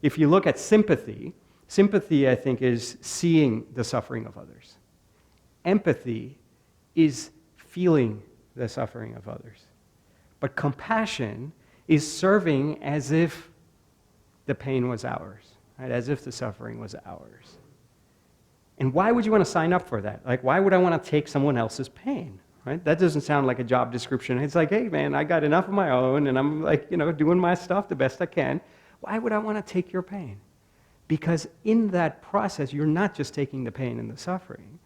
If you look at sympathy, sympathy, I think, is seeing the suffering of others. Empathy is feeling the suffering of others. But compassion is serving as if the pain was ours, right? As if the suffering was ours. And why would you want to sign up for that? Like, why would I want to take someone else's pain, right? That doesn't sound like a job description. It's like, hey, man, I got enough of my own, and I'm like, doing my stuff the best I can. Why would I want to take your pain? Because in that process, you're not just taking the pain and the suffering.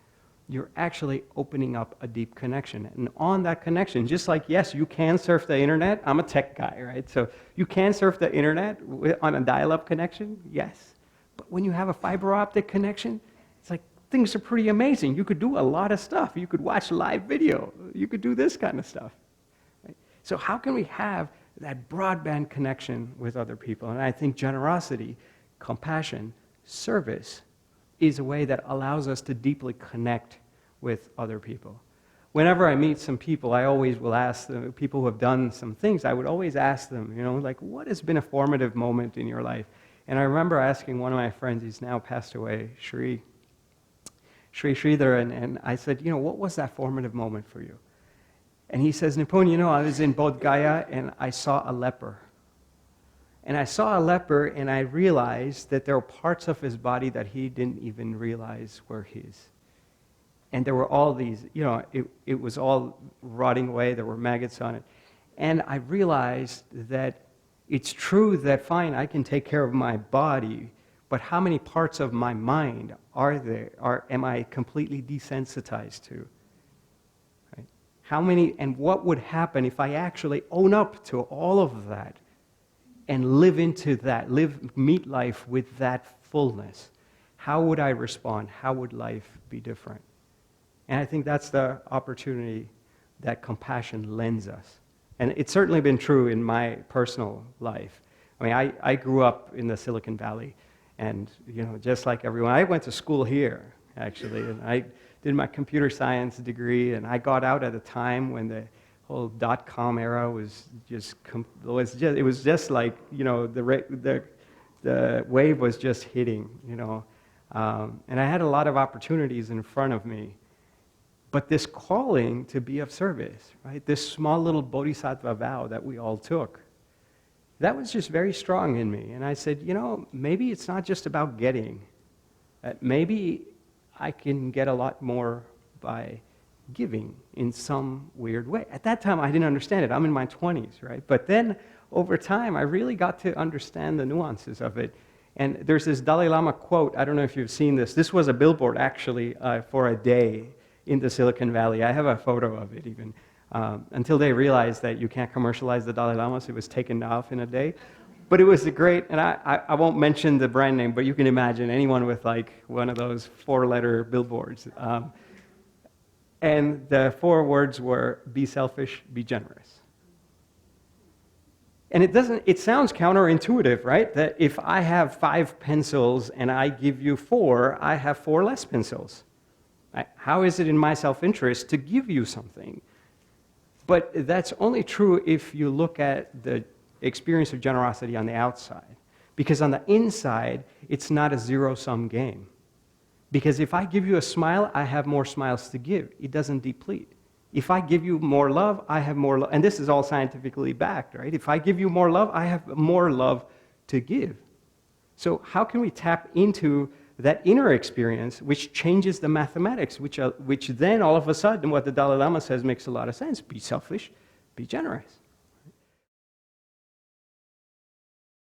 You're actually opening up a deep connection. And on that connection, just like, yes, you can surf the internet. I'm a tech guy, right? So you can surf the internet on a dial-up connection, yes. But when you have a fiber optic connection, it's like things are pretty amazing. You could do a lot of stuff. You could watch live video. You could do this kind of stuff. Right? So how can we have that broadband connection with other people? And I think generosity, compassion, service is a way that allows us to deeply connect with other people. Whenever I meet some people, I always will ask the people who have done some things, I would always ask them, like, what has been a formative moment in your life? And I remember asking one of my friends, he's now passed away, Sri Sridhar, and I said, what was that formative moment for you? And he says, Nipun, I was in Bodh Gaya and I saw a leper. And I saw a leper and I realized that there were parts of his body that he didn't even realize were his. And there were all these, it was all rotting away, there were maggots on it. And I realized that it's true that, fine, I can take care of my body, but how many parts of my mind am I completely desensitized to? Right? How many, and what would happen if I actually own up to all of that and live into that, meet life with that fullness? How would I respond? How would life be different? And I think that's the opportunity that compassion lends us. And it's certainly been true in my personal life. I mean, I grew up in the Silicon Valley, and just like everyone, I went to school here, actually, and I did my computer science degree, and I got out at a time when the whole dot-com era was just like, the wave was just hitting, and I had a lot of opportunities in front of me. But this calling to be of service, right? This small little bodhisattva vow that we all took, that was just very strong in me. And I said, maybe it's not just about getting. Maybe I can get a lot more by giving in some weird way. At that time, I didn't understand it. I'm in my 20s, right? But then, over time, I really got to understand the nuances of it. And there's this Dalai Lama quote, I don't know if you've seen this. This was a billboard, actually, for a day in the Silicon Valley. I have a photo of it, even. Until they realized that you can't commercialize the Dalai Lama, so it was taken off in a day. But it was a great, and I won't mention the brand name, but you can imagine anyone with like one of those 4-letter billboards. And the 4 words were, be selfish, be generous. And it sounds counterintuitive, right? That if I have 5 pencils and I give you 4, I have 4 less pencils. How is it in my self-interest to give you something? But that's only true if you look at the experience of generosity on the outside. Because on the inside, it's not a zero-sum game. Because if I give you a smile, I have more smiles to give. It doesn't deplete. If I give you more love, I have more love. And this is all scientifically backed, right? If I give you more love, I have more love to give. So how can we tap into that inner experience, which changes the mathematics, which then all of a sudden what the Dalai Lama says makes a lot of sense. Be selfish, be generous.